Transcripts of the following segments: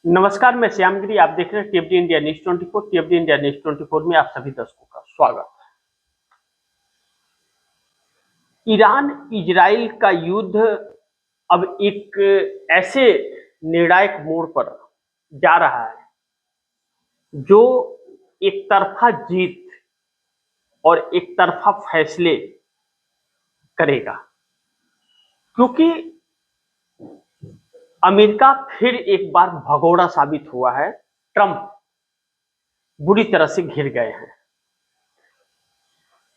नमस्कार, मैं श्यामगिरी। आप देख रहे हैं टीएफडी इंडिया न्यूज 24। टीएफडी इंडिया न्यूज 24 में आप सभी दर्शकों का स्वागत है। ईरान इजराइल का युद्ध अब एक ऐसे निर्णायक मोड़ पर जा रहा है जो एक तरफा जीत और एक तरफा फैसले करेगा, क्योंकि अमेरिका फिर एक बार भगोड़ा साबित हुआ है। ट्रंप बुरी तरह से घिर गए हैं।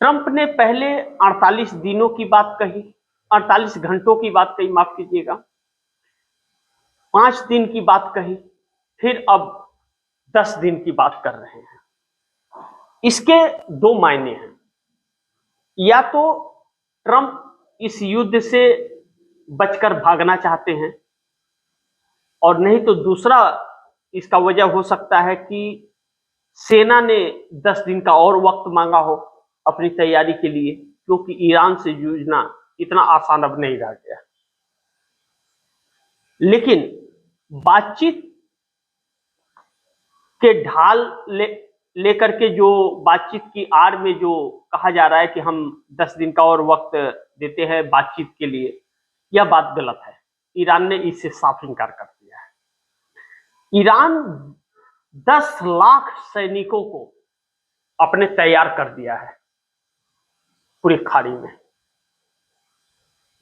ट्रंप ने पहले 48 दिनों की बात कही, 48 घंटों की बात कही, माफ कीजिएगा, 5 दिन की बात कही, फिर अब 10 दिन की बात कर रहे हैं। इसके दो मायने हैं। या तो ट्रंप इस युद्ध से बचकर भागना चाहते हैं, और नहीं तो दूसरा इसका वजह हो सकता है कि सेना ने 10 दिन का और वक्त मांगा हो अपनी तैयारी के लिए, क्योंकि ईरान से जूझना इतना आसान अब नहीं रह गया। लेकिन बातचीत के ढाल लेकर के जो बातचीत की आड़ में जो कहा जा रहा है कि हम 10 दिन का और वक्त देते हैं बातचीत के लिए, यह बात गलत है। ईरान ने इससे साफ इनकार कर दिया है। ईरान 10 लाख सैनिकों को अपने तैयार कर दिया है पूरी खाड़ी में,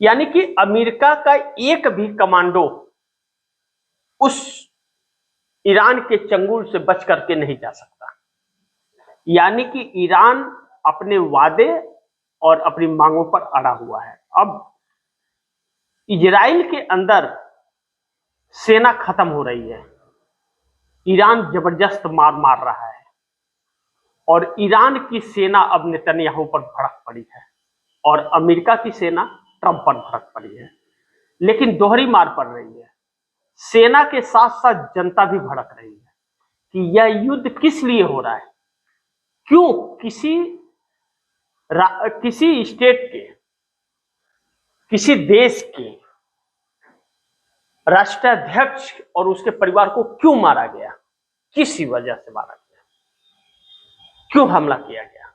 यानी कि अमेरिका का एक भी कमांडो उस ईरान के चंगुल से बच करके नहीं जा सकता। यानी कि ईरान अपने वादे और अपनी मांगों पर अड़ा हुआ है। अब इजराइल के अंदर सेना खत्म हो रही है, ईरान जबरदस्त मार मार रहा है, और ईरान की सेना अब नेतन्याहू पर भड़क पड़ी है, और अमेरिका की सेना ट्रंप पर भड़क पड़ी है। लेकिन दोहरी मार पड़ रही है। सेना के साथ साथ जनता भी भड़क रही है कि यह युद्ध किस लिए हो रहा है, क्यों किसी स्टेट के, किसी देश के राष्ट्राध्यक्ष और उसके परिवार को क्यों मारा गया, किस वजह से मारा गया, क्यों हमला किया गया।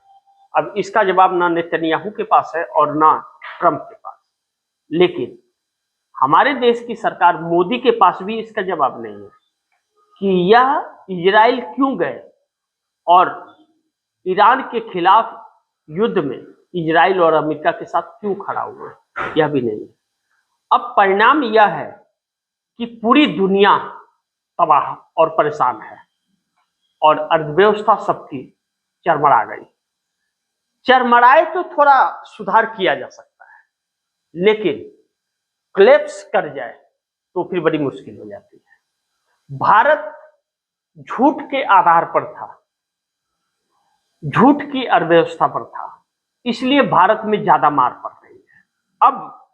अब इसका जवाब ना नेतन्याहू के पास है और ना ट्रंप के पास। लेकिन हमारे देश की सरकार मोदी के पास भी इसका जवाब नहीं है कि यह इजराइल क्यों गए और ईरान के खिलाफ युद्ध में इजराइल और अमेरिका के साथ क्यों खड़ा हुआ है, यह भी नहीं है। अब परिणाम यह है कि पूरी दुनिया तबाह और परेशान है, और अर्थव्यवस्था सबकी चरमरा गई। चरमराए तो थोड़ा सुधार किया जा सकता है, लेकिन क्लेप्स कर जाए तो फिर बड़ी मुश्किल हो जाती है। भारत झूठ के आधार पर था, झूठ की अर्थव्यवस्था पर था, इसलिए भारत में ज्यादा मार पड़ रही है। अब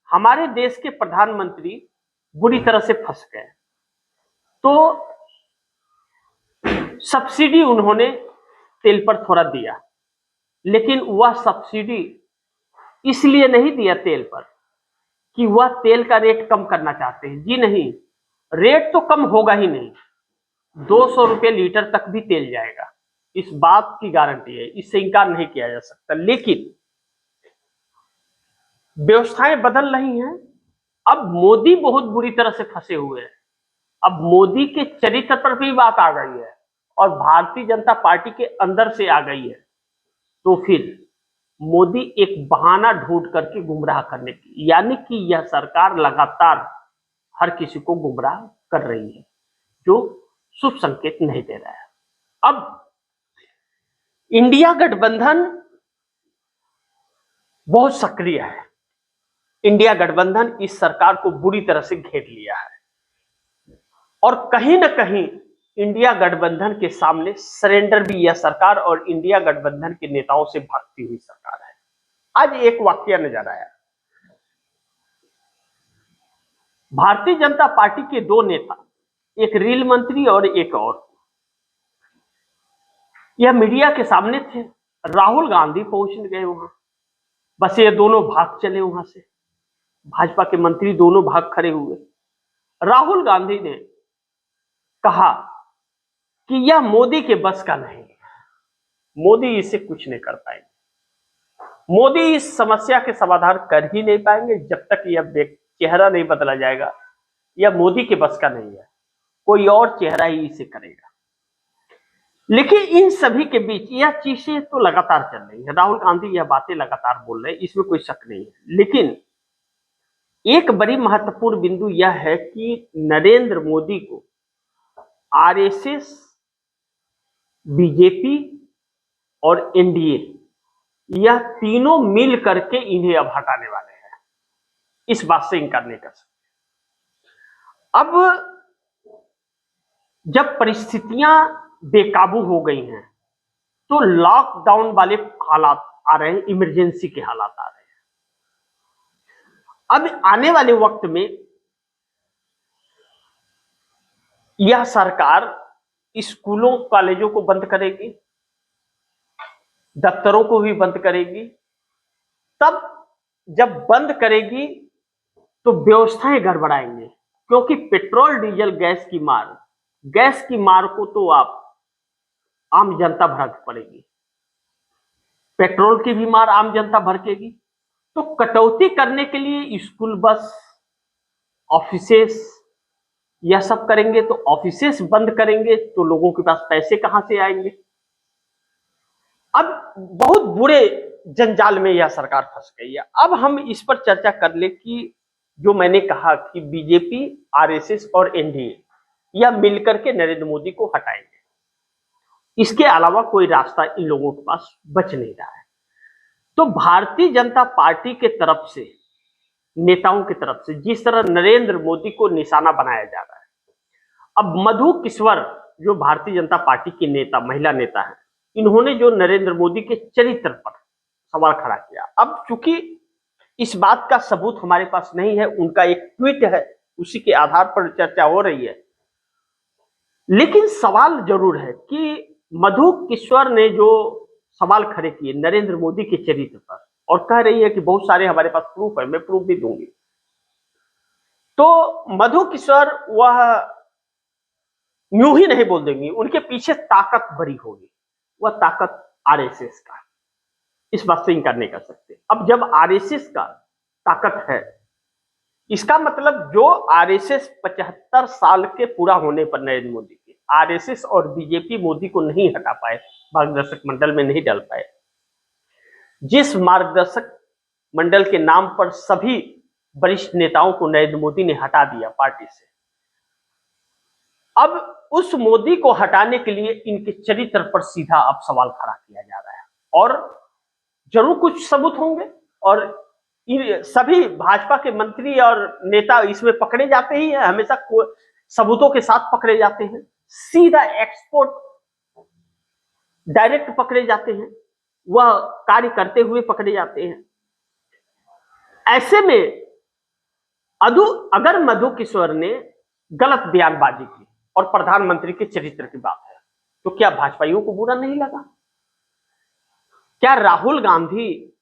हमारे देश के प्रधानमंत्री बुरी तरह से फंस गए, तो सब्सिडी उन्होंने तेल पर थोड़ा दिया, लेकिन वह सब्सिडी इसलिए नहीं दिया तेल पर कि वह तेल का रेट कम करना चाहते हैं। जी नहीं, रेट तो कम होगा ही नहीं, 200 रुपये लीटर तक भी तेल जाएगा, इस बात की गारंटी है, इससे इंकार नहीं किया जा सकता। लेकिन व्यवस्थाएं बदल रही हैं। अब मोदी बहुत बुरी तरह से फंसे हुए हैं। अब मोदी के चरित्र पर भी बात आ गई है और भारतीय जनता पार्टी के अंदर से आ गई है, तो फिर मोदी एक बहाना ढूंढ करके गुमराह करने की, यानी कि यह सरकार लगातार हर किसी को गुमराह कर रही है, जो शुभ संकेत नहीं दे रहा है। अब इंडिया गठबंधन बहुत सक्रिय है। इंडिया गठबंधन इस सरकार को बुरी तरह से घेर लिया है, और कहीं ना कहीं इंडिया गठबंधन के सामने सरेंडर भी यह सरकार और इंडिया गठबंधन के नेताओं से भागती हुई सरकार है। आज एक वाकया नजर आया। भारतीय जनता पार्टी के दो नेता, एक रेल मंत्री और एक और, यह मीडिया के सामने थे। राहुल गांधी पहुंच गए वहां, बस ये दोनों भाग चले वहां से। भाजपा के मंत्री दोनों भाग खड़े हुए। राहुल गांधी ने कहा कि यह मोदी के बस का नहीं है, मोदी इसे कुछ नहीं कर पाएंगे, मोदी इस समस्या के समाधान कर ही नहीं पाएंगे जब तक यह चेहरा नहीं बदला जाएगा। यह मोदी के बस का नहीं है, कोई और चेहरा ही इसे करेगा। लेकिन इन सभी के बीच यह चीजें तो लगातार चल रही है, राहुल गांधी यह बातें लगातार बोल रहे हैं, इसमें कोई शक नहीं है। लेकिन एक बड़ी महत्वपूर्ण बिंदु यह है कि नरेंद्र मोदी को आरएसएस, बीजेपी और एनडीए यह तीनों मिल करके इन्हें अब हटाने वाले हैं, इस बात से इनकार नहीं कर सकते। अब जब परिस्थितियां बेकाबू हो गई हैं तो लॉकडाउन वाले हालात आ रहे हैं, इमरजेंसी के हालात आ रहे हैं। अब आने वाले वक्त में यह सरकार स्कूलों कॉलेजों को बंद करेगी, दफ्तरों को भी बंद करेगी। तब जब बंद करेगी तो व्यवस्थाएं गड़बड़ाएंगे, क्योंकि पेट्रोल डीजल गैस की मार को तो आप आम जनता भड़क पड़ेगी, पेट्रोल की भी मार आम जनता भड़केगी। तो कटौती करने के लिए स्कूल बस, ऑफिसेस यह सब करेंगे। तो ऑफिसेस बंद करेंगे तो लोगों के पास पैसे कहां से आएंगे। अब बहुत बुरे जंजाल में यह सरकार फंस गई है। अब हम इस पर चर्चा कर ले कि जो मैंने कहा कि बीजेपी, आरएसएस और एनडीए यह मिलकर के नरेंद्र मोदी को हटाएंगे, इसके अलावा कोई रास्ता इन लोगों के पास बच नहीं रहा है। तो भारतीय जनता पार्टी के तरफ से, नेताओं की तरफ से जिस तरह नरेंद्र मोदी को निशाना बनाया जा रहा है, अब मधु किश्वर जो भारतीय जनता पार्टी की नेता, महिला नेता है, इन्होंने जो नरेंद्र मोदी के चरित्र पर सवाल खड़ा किया। अब चूंकि इस बात का सबूत हमारे पास नहीं है, उनका एक ट्वीट है, उसी के आधार पर चर्चा हो रही है। लेकिन सवाल जरूर है कि मधु किश्वर ने जो सवाल खड़े किए नरेंद्र मोदी के चरित्र पर, और कह रही है कि बहुत सारे हमारे पास प्रूफ है, मैं प्रूफ भी दूंगी। तो मधु किश्वर वह यूं ही नहीं बोल देंगी, उनके पीछे ताकत बड़ी होगी, वह ताकत आरएसएस का, इस बात से इनकार नहीं कर सकते। अब जब आरएसएस का ताकत है, इसका मतलब जो आरएसएस 75 साल के पूरा होने पर नरेंद्र मोदी के, आरएसएस और बीजेपी मोदी को नहीं हटा पाए, मार्गदर्शक मंडल में नहीं डाल पाए, जिस मार्गदर्शक मंडल के नाम पर सभी वरिष्ठ नेताओं को नरेंद्र मोदी ने हटा दिया पार्टी से, अब उस मोदी को हटाने के लिए इनके चरित्र पर सीधा अब सवाल खड़ा किया जा रहा है। और जरूर कुछ सबूत होंगे, और सभी भाजपा के मंत्री और नेता इसमें पकड़े जाते ही हैं, हमेशा सबूतों के साथ पकड़े जाते हैं, सीधा एक्सपोर्ट डायरेक्ट पकड़े जाते हैं, वह कार्य करते हुए पकड़े जाते हैं। ऐसे में अगर मधु किश्वर ने गलत बयानबाजी की और प्रधानमंत्री के चरित्र की बात है, तो क्या भाजपाइयों को बुरा नहीं लगा? क्या राहुल गांधी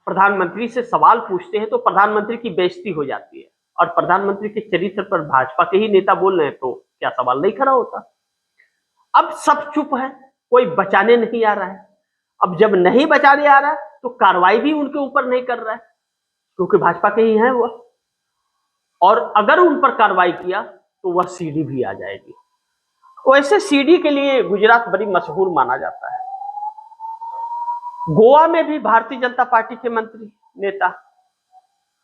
प्रधानमंत्री से सवाल पूछते हैं तो प्रधानमंत्री की बेइज्जती हो जाती है, और प्रधानमंत्री के चरित्र पर भाजपा के ही नेता बोल रहे हैं तो क्या सवाल नहीं खड़ा होता? अब सब चुप है, कोई बचाने नहीं आ रहा है। अब जब नहीं बचाने आ रहा है तो कार्रवाई भी उनके ऊपर नहीं कर रहा है, क्योंकि भाजपा के ही हैं वह, और अगर उन पर कार्रवाई किया तो वह सीडी भी आ जाएगी। वैसे सीडी के लिए गुजरात बड़ी मशहूर माना जाता है। गोवा में भी भारतीय जनता पार्टी के मंत्री नेता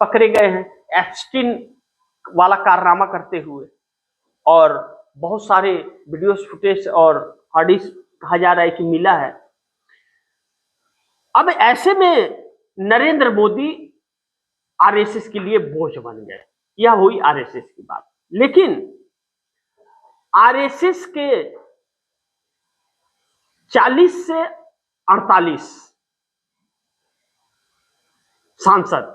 पकड़े गए हैं एप्स्टीन वाला कारनामा करते हुए, और बहुत सारे वीडियो फुटेज और हार्ड डिस्क कहा जा रहा है कि मिला है। अब ऐसे में नरेंद्र मोदी आरएसएस के लिए बोझ बन गए, यह हुई आरएसएस की बात। लेकिन आरएसएस के 40 से 48 सांसद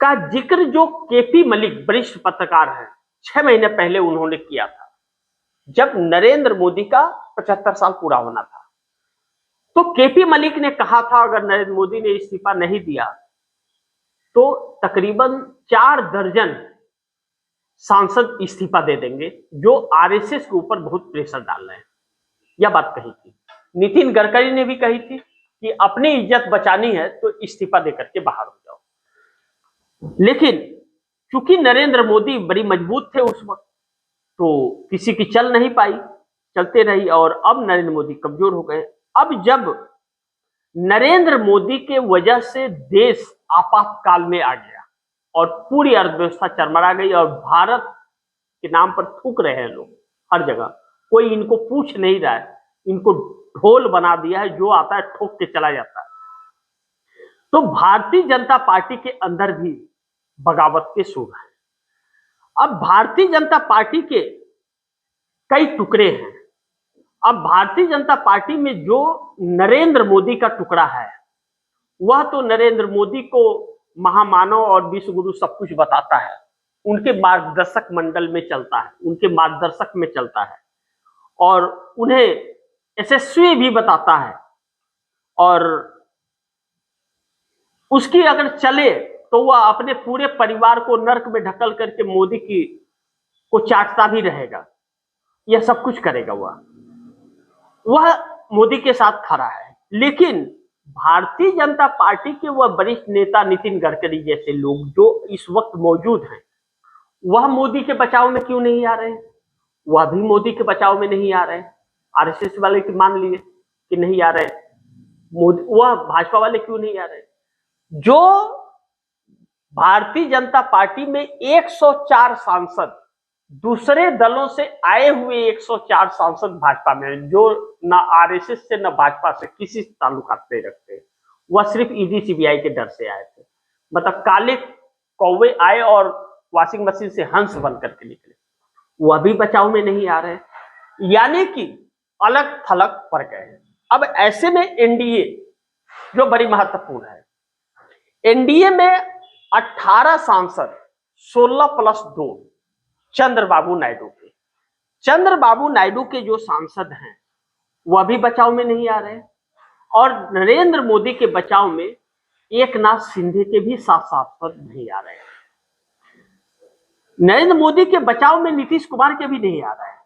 का जिक्र जो केपी मलिक वरिष्ठ पत्रकार हैं 6 महीने पहले उन्होंने किया था, जब नरेंद्र मोदी का 75 साल पूरा होना था। तो केपी मलिक ने कहा था अगर नरेंद्र मोदी ने इस्तीफा नहीं दिया तो तकरीबन 4 दर्जन सांसद इस्तीफा दे देंगे जो आरएसएस के ऊपर बहुत प्रेशर डाल रहे हैं। यह बात कही थी। नितिन गडकरी ने भी कही थी कि अपनी इज्जत बचानी है तो इस्तीफा देकर के बाहर हो जाओ। लेकिन चूंकि नरेंद्र मोदी बड़ी मजबूत थे उस वक्त, तो किसी की चल नहीं पाई, चलते रही, और अब नरेंद्र मोदी कमजोर हो गए। अब जब नरेंद्र मोदी के वजह से देश आपातकाल में आ गया और पूरी अर्थव्यवस्था चरमरा गई और भारत के नाम पर थूक रहे हैं लोग हर जगह, कोई इनको पूछ नहीं रहा है, इनको ढोल बना दिया है, जो आता है ठोक के चला जाता है। तो भारतीय जनता पार्टी के अंदर भी बगावत के सुर हैं। अब भारतीय जनता पार्टी के कई टुकड़े हैं। अब भारतीय जनता पार्टी में जो नरेंद्र मोदी का टुकड़ा है, वह तो नरेंद्र मोदी को महामानव और विश्व गुरु सब कुछ बताता है, उनके मार्गदर्शक मंडल में चलता है, उनके मार्गदर्शक में चलता है और उन्हें यशस्वी भी बताता है। और उसकी अगर चले तो वह अपने पूरे परिवार को नर्क में ढकल करके मोदी की को चाटता भी रहेगा, यह सब कुछ करेगा। वह मोदी के साथ खड़ा है। लेकिन भारतीय जनता पार्टी के वह वरिष्ठ नेता नितिन गडकरी जैसे लोग जो इस वक्त मौजूद हैं, वह मोदी के बचाव में क्यों नहीं आ रहे हैं? वह भी मोदी के बचाव में नहीं आ रहे हैं। आरएसएस वाले की मान लिए कि नहीं आ रहे, मोदी वह भाजपा वाले क्यों नहीं आ रहे? जो भारतीय जनता पार्टी में 104 सांसद, दूसरे दलों से आए हुए 104 सांसद भाजपा में, जो न आरएसएस से न भाजपा से किसी ताल्लुकात नहीं रखते, वह सिर्फ ईडी सीबीआई के डर से आए थे। मतलब काले कौवे आए और वॉशिंग मशीन से हंस बन करके निकले, वह भी बचाव में नहीं आ रहे, यानी कि अलग थलग पड़ गए हैं। अब ऐसे में एनडीए जो बड़ी महत्वपूर्ण है, एनडीए में 18 सांसद 16+2 चंद्रबाबू नायडू के जो सांसद हैं वह भी बचाव में नहीं आ रहे, और नरेंद्र मोदी के बचाव में एकनाथ शिंदे के भी 7 सांसद नहीं आ रहे हैं। नरेंद्र मोदी के बचाव में नीतीश कुमार के भी नहीं आ रहा है।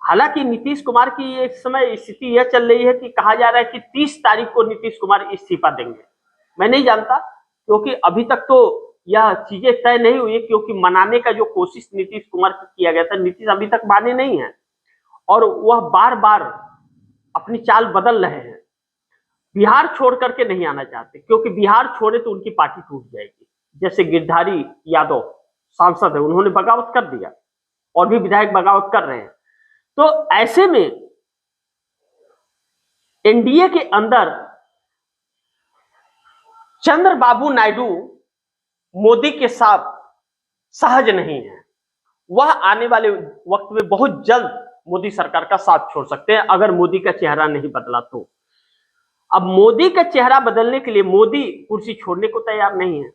हालांकि नीतीश कुमार की एक समय स्थिति यह चल रही है कि कहा जा रहा है कि 30 तारीख को नीतीश कुमार इस्तीफा देंगे। मैं नहीं जानता, क्योंकि अभी तक तो यह चीजें तय नहीं हुई, क्योंकि मनाने का जो कोशिश नीतीश कुमार की किया गया था, नीतीश अभी तक माने नहीं है और वह बार बार अपनी चाल बदल रहे हैं। बिहार छोड़ करके नहीं आना चाहते, क्योंकि बिहार छोड़े तो उनकी पार्टी टूट जाएगी। जैसे गिरधारी यादव सांसद है, उन्होंने बगावत कर दिया और भी विधायक बगावत कर रहे हैं। तो ऐसे में एनडीए के अंदर चंद्रबाबू नायडू मोदी के साथ सहज नहीं है। वह आने वाले वक्त में बहुत जल्द मोदी सरकार का साथ छोड़ सकते हैं, अगर मोदी का चेहरा नहीं बदला तो। अब मोदी का चेहरा बदलने के लिए मोदी कुर्सी छोड़ने को तैयार नहीं है,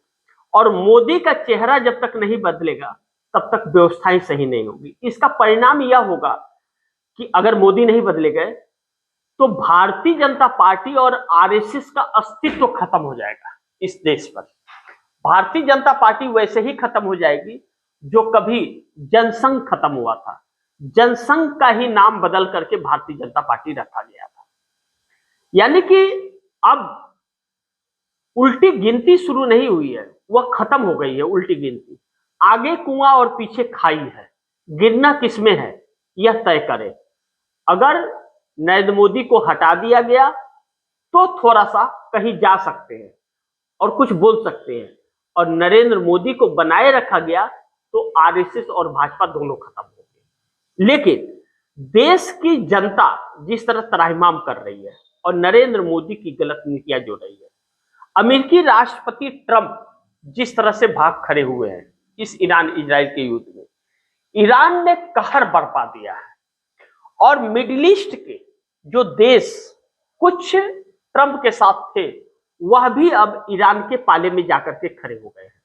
और मोदी का चेहरा जब तक नहीं बदलेगा तब तक व्यवस्थाएं सही नहीं होगी। इसका परिणाम यह होगा कि अगर मोदी नहीं बदले गए तो भारतीय जनता पार्टी और आरएसएस का अस्तित्व खत्म हो जाएगा इस देश पर। भारतीय जनता पार्टी वैसे ही खत्म हो जाएगी जो कभी जनसंघ खत्म हुआ था। जनसंघ का ही नाम बदल करके भारतीय जनता पार्टी रखा गया था। यानी कि अब उल्टी गिनती शुरू नहीं हुई है, वह खत्म हो गई है उल्टी गिनती। आगे कुआं और पीछे खाई है, गिरना किसमें है यह तय करे। अगर नरेंद्र मोदी को हटा दिया गया तो थोड़ा सा कहीं जा सकते हैं और कुछ बोल सकते हैं, और नरेंद्र मोदी को बनाए रखा गया तो आरएसएस और भाजपा दोनों खत्म हो गए। लेकिन देश की जनता जिस तरह त्राहिमाम कर रही है और नरेंद्र मोदी की गलत नीतियां जो रही है, अमेरिकी राष्ट्रपति ट्रंप जिस तरह से भाग खड़े हुए हैं इस ईरान इजराइल के युद्ध में, ईरान ने कहर बरपा दिया है। और मिडिल ईस्ट के जो देश कुछ ट्रंप के साथ थे वह भी अब ईरान के पाले में जाकर के खड़े हो गए हैं,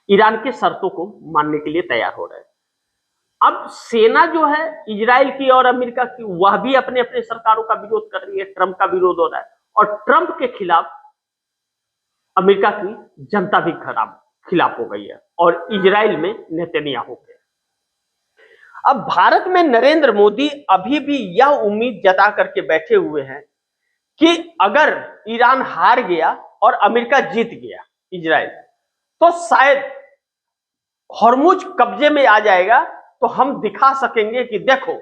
ईरान के शर्तों को मानने के लिए तैयार हो रहे हैं। अब सेना जो है इजराइल की और अमेरिका की, वह भी अपने अपने सरकारों का विरोध कर रही है, ट्रंप का विरोध हो रहा है, और ट्रंप के खिलाफ अमेरिका की जनता भी खिलाफ हो गई है, और इजराइल में नेतन्याहू के। अब भारत में नरेंद्र मोदी अभी भी यह उम्मीद जता करके बैठे हुए हैं कि अगर ईरान हार गया और अमेरिका जीत गया इजराइल, तो शायद हॉर्मुज कब्जे में आ जाएगा, तो हम दिखा सकेंगे कि देखो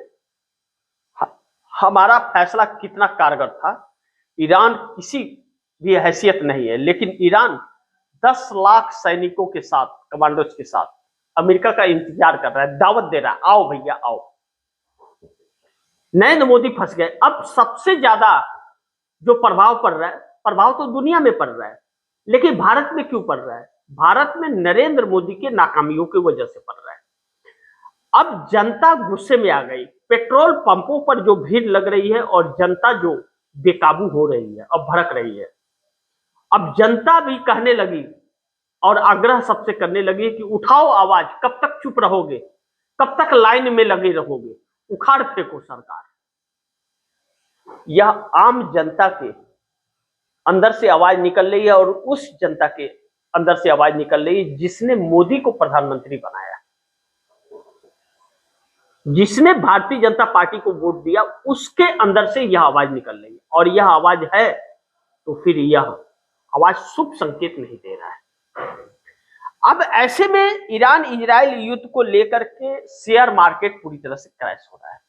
हमारा फैसला कितना कारगर था। ईरान किसी भी हैसियत नहीं है, लेकिन ईरान 10 लाख सैनिकों के साथ, कमांडोज के साथ अमेरिका का इंतजार कर रहा है, दावत दे रहा है, आओ भैया आओ। नरेंद्र मोदी फंस गए। अब सबसे ज्यादा जो प्रभाव पड़ रहा है, प्रभाव तो दुनिया में पड़ रहा है, लेकिन भारत में क्यों पड़ रहा है? भारत में नरेंद्र मोदी के नाकामियों की वजह से पड़ रहा है। अब जनता गुस्से में आ गई, पेट्रोल पंपों पर जो भीड़ लग रही है और जनता जो बेकाबू हो रही है, अब भड़क रही है। अब जनता भी कहने लगी और आग्रह सबसे करने लगी कि उठाओ आवाज, कब तक चुप रहोगे, कब तक लाइन में लगे रहोगे, उखाड़ फेंको सरकार। यह आम जनता के अंदर से आवाज निकल रही है और उस जनता के अंदर से आवाज निकल रही है जिसने मोदी को प्रधानमंत्री बनाया, जिसने भारतीय जनता पार्टी को वोट दिया, उसके अंदर से यह आवाज निकल रही है। और यह आवाज है तो फिर यह आवाज शुभ संकेत नहीं दे रहा है। अब ऐसे में ईरान इजराइल युद्ध को लेकर के शेयर मार्केट पूरी तरह से क्रैश हो रहा है।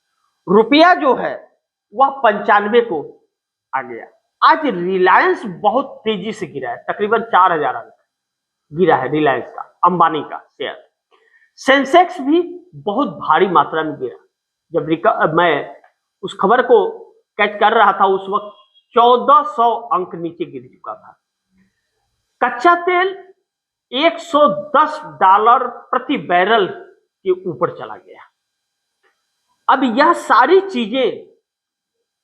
रुपया जो है वह 95 को आ गया। आज रिलायंस बहुत तेजी से गिरा है, तकरीबन 4000 अंक गिरा है रिलायंस का, अंबानी का शेयर। सेंसेक्स भी बहुत भारी मात्रा में गिरा। जब मैं उस खबर को कैच कर रहा था उस वक्त 1400 अंक नीचे गिर चुका था। कच्चा तेल $110 प्रति बैरल के ऊपर चला गया। अब यह सारी चीजें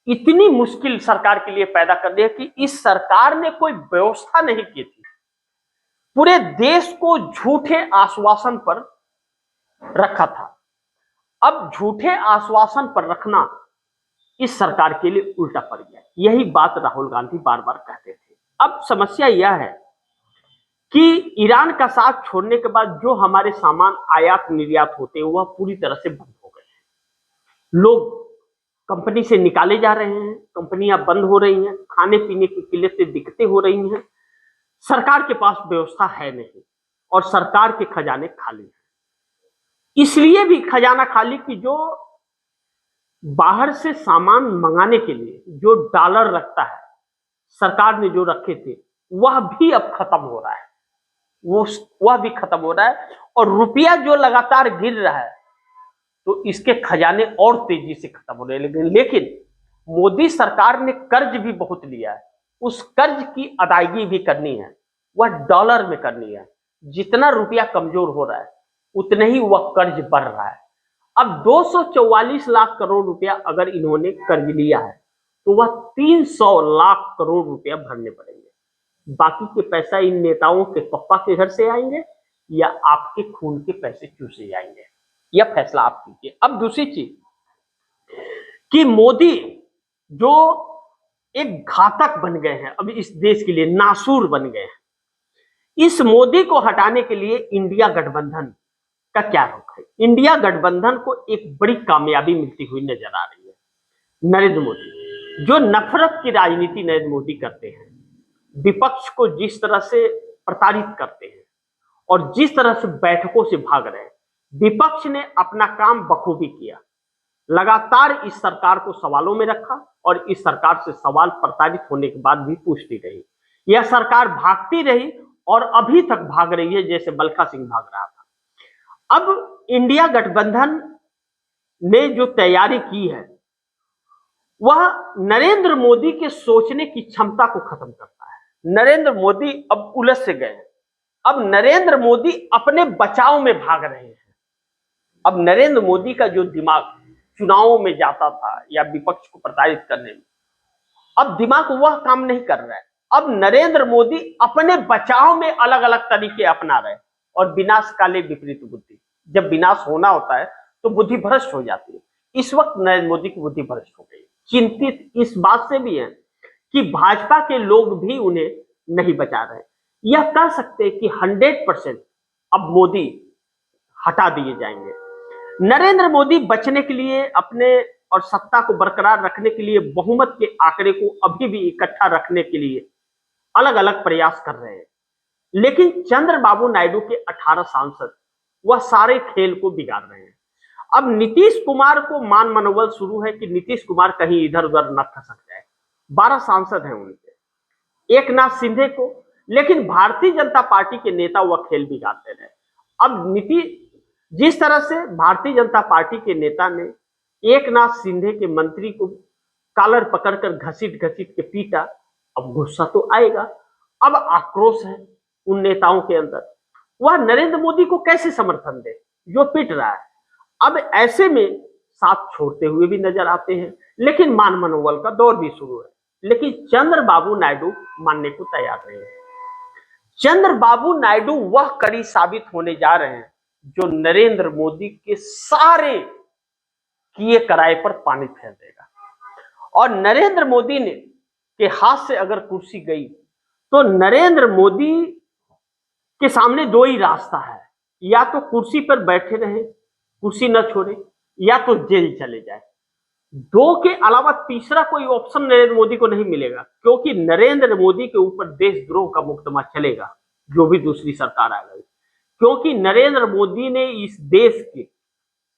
इतनी मुश्किल सरकार के लिए पैदा कर दी है कि इस सरकार ने कोई व्यवस्था नहीं की थी। पूरे देश को झूठे आश्वासन पर रखा था। अब झूठे आश्वासन पर रखना इस सरकार के लिए उल्टा पड़ गया। यही बात राहुल गांधी बार बार कहते थे। अब समस्या यह है कि ईरान का साथ छोड़ने के बाद जो हमारे सामान आयात निर्यात होते हैं वह पूरी तरह से बंद हो गए हैं। लोग कंपनी से निकाले जा रहे हैं, कंपनियां बंद हो रही हैं, खाने पीने की किल्लतें दिक्कतें हो रही हैं। सरकार के पास व्यवस्था है नहीं और सरकार के खजाने खाली हैं। इसलिए भी खजाना खाली कि जो बाहर से सामान मंगाने के लिए जो डॉलर लगता है, सरकार ने जो रखे थे वह भी अब खत्म हो रहा है, वह भी खत्म हो रहा है। और रुपया जो लगातार गिर रहा है तो इसके खजाने और तेजी से खत्म हो रहे हैं। लेकिन मोदी सरकार ने कर्ज भी बहुत लिया है, उस कर्ज की अदायगी भी करनी है, वह डॉलर में करनी है। जितना रुपया कमजोर हो रहा है उतने ही वह कर्ज बढ़ रहा है। अब 244 लाख करोड़ रुपया अगर इन्होंने कर्ज लिया है तो वह 300 लाख करोड़ रुपया भरने पड़ेंगे। बाकी के पैसा इन नेताओं के पप्पा के घर से आएंगे या आपके खून के पैसे चूसे जाएंगे, यह फैसला आप कीजिए। अब दूसरी चीज कि मोदी जो एक घातक बन गए हैं, अब इस देश के लिए नासूर बन गए हैं, इस मोदी को हटाने के लिए इंडिया गठबंधन का क्या रुख है? इंडिया गठबंधन को एक बड़ी कामयाबी मिलती हुई नजर आ रही है। नरेंद्र मोदी जो नफरत की राजनीति नरेंद्र मोदी करते हैं, विपक्ष को जिस तरह से प्रताड़ित करते हैं और जिस तरह से बैठकों से भाग रहे हैं, विपक्ष ने अपना काम बखूबी किया, लगातार इस सरकार को सवालों में रखा और इस सरकार से सवाल प्रताड़ित होने के बाद भी पूछती रही। यह सरकार भागती रही और अभी तक भाग रही है जैसे बलखा सिंह भाग रहा था। अब इंडिया गठबंधन ने जो तैयारी की है वह नरेंद्र मोदी के सोचने की क्षमता को खत्म करता है। नरेंद्र मोदी अब उलझ से गए हैं। अब नरेंद्र मोदी अपने बचाव में भाग रहे हैं। अब नरेंद्र मोदी का जो दिमाग चुनावों में जाता था या विपक्ष को प्रताड़ित करने में, अब दिमाग वह काम नहीं कर रहा है। अब नरेंद्र मोदी अपने बचाव में अलग अलग तरीके अपना रहे हैं और विनाश काले विपरीत बुद्धि। जब विनाश होना होता है तो बुद्धि भ्रष्ट हो जाती है। इस वक्त नरेंद्र मोदी की बुद्धि भ्रष्ट हो गई। चिंतित इस बात से भी है कि भाजपा के लोग भी उन्हें नहीं बचा रहे। यह कह सकते हैं कि 100% अब मोदी हटा दिए जाएंगे। नरेंद्र मोदी बचने के लिए अपने और सत्ता को बरकरार रखने के लिए बहुमत के आंकड़े को अभी भी इकट्ठा रखने के लिए अलग अलग प्रयास कर रहे हैं, लेकिन चंद्रबाबू नायडू के 18 सांसद वह सारे खेल को बिगाड़ रहे हैं। अब नीतीश कुमार को मान मनोबल शुरू है कि नीतीश कुमार कहीं इधर उधर न खसक जाए। 12 सांसद हैं उनके, एकनाथ शिंदे को, लेकिन भारतीय जनता पार्टी के नेता वह खेल बिगाड़ते रहे। अब जिस तरह से भारतीय जनता पार्टी के नेता ने एकनाथ शिंदे के मंत्री को कॉलर पकड़कर घसीट घसीट के पीटा, अब गुस्सा तो आएगा, अब आक्रोश है उन नेताओं के अंदर। वह नरेंद्र मोदी को कैसे समर्थन दे जो पीट रहा है। अब ऐसे में साथ छोड़ते हुए भी नजर आते हैं, लेकिन मान मनोबल का दौर भी शुरू है, लेकिन चंद्रबाबू नायडू मानने को तैयार नहीं है। चंद्रबाबू नायडू वह कड़ी साबित होने जा रहे हैं जो नरेंद्र मोदी के सारे किए कराए पर पानी फेर देगा। और नरेंद्र मोदी ने के हाथ से अगर कुर्सी गई तो नरेंद्र मोदी के सामने दो ही रास्ता है, या तो कुर्सी पर बैठे रहे, कुर्सी न छोड़े, या तो जेल चले जाए। दो के अलावा तीसरा कोई ऑप्शन नरेंद्र मोदी को नहीं मिलेगा, क्योंकि नरेंद्र मोदी के ऊपर देशद्रोह का मुकदमा चलेगा जो भी दूसरी सरकार आ गई। क्योंकि नरेंद्र मोदी ने इस देश के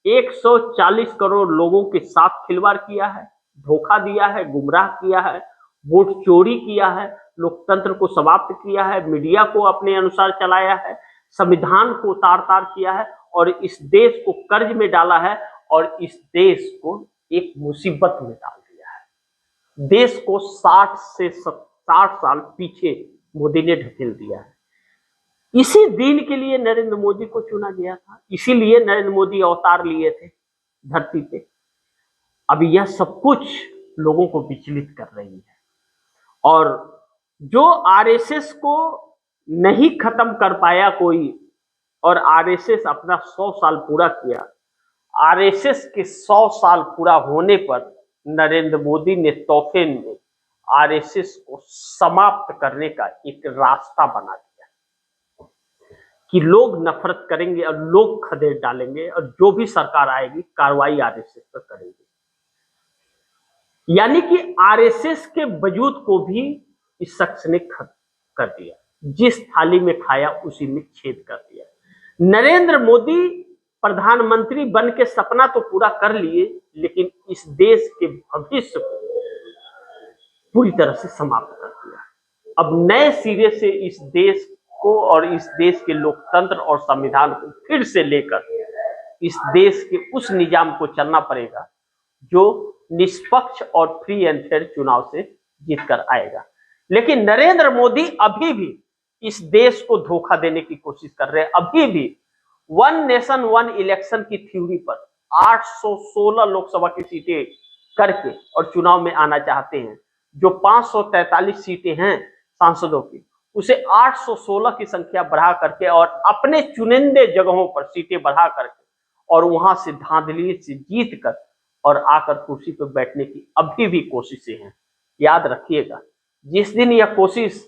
140 करोड़ लोगों के साथ खिलवाड़ किया है, धोखा दिया है, गुमराह किया है, वोट चोरी किया है, लोकतंत्र को समाप्त किया है, मीडिया को अपने अनुसार चलाया है, संविधान को तार तार किया है और इस देश को कर्ज में डाला है और इस देश को एक मुसीबत में डाल दिया है। देश को 60 साल पीछे मोदी ने ढकेल दिया है। इसी दिन के लिए नरेंद्र मोदी को चुना गया था, इसीलिए नरेंद्र मोदी अवतार लिए थे धरती पे। अब यह सब कुछ लोगों को विचलित कर रही है, और जो आरएसएस को नहीं खत्म कर पाया कोई, और आरएसएस अपना 100 साल पूरा किया, आरएसएस के 100 साल पूरा होने पर नरेंद्र मोदी ने तोहफे में आरएसएस को समाप्त करने का एक रास्ता बना दिया कि लोग नफरत करेंगे और लोग खदेड़ डालेंगे और जो भी सरकार आएगी कार्रवाई आरएसएस पर करेंगे। यानी कि आरएसएस के वजूद को भी इस शख्स ने खत्म कर दिया, जिस थाली में खाया उसी में छेद कर दिया। नरेंद्र मोदी प्रधानमंत्री बन के सपना तो पूरा कर लिए, लेकिन इस देश के भविष्य को पूरी तरह से समाप्त कर दिया। अब नए सिरे से इस देश को और इस देश के लोकतंत्र और संविधान को फिर से लेकर इस देश के उस निजाम को चलना पड़ेगा जो निष्पक्ष और फ्री एंड फेयर चुनाव से जीतकर आएगा। लेकिन नरेंद्र मोदी अभी भी इस देश को धोखा देने की कोशिश कर रहे हैं। अभी भी वन नेशन वन इलेक्शन की थ्योरी पर 816 लोकसभा की सीटें करके और चुनाव में आना चाहते हैं। जो 543 सीटें हैं सांसदों की, उसे 816 की संख्या बढ़ा करके और अपने चुनिंदे जगहों पर सीटें बढ़ा करके और वहां से धांधली से जीत कर और आकर कुर्सी पर बैठने की अभी भी कोशिशें हैं। याद रखिएगा, जिस दिन यह कोशिश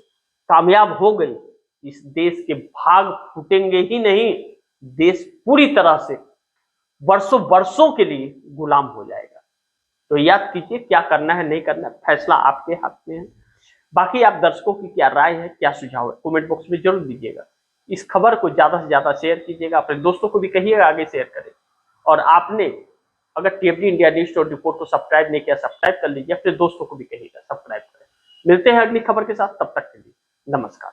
कामयाब हो गई, इस देश के भाग फूटेंगे ही नहीं, देश पूरी तरह से वर्षों वर्षों के लिए गुलाम हो जाएगा। तो याद कीजिए, क्या करना है नहीं करना, फैसला आपके हाथ में है। बाकी आप दर्शकों की क्या राय है, क्या सुझाव है, कमेंट बॉक्स में जरूर दीजिएगा। इस खबर को ज्यादा से ज्यादा शेयर कीजिएगा, अपने दोस्तों को भी कहिएगा आगे शेयर करें। और आपने अगर टीएफडी इंडिया न्यूज और रिपोर्ट को सब्सक्राइब नहीं किया, सब्सक्राइब कर लीजिए, अपने दोस्तों को भी कहिएगा सब्सक्राइब करें। मिलते हैं अगली खबर के साथ, तब तक के लिए नमस्कार।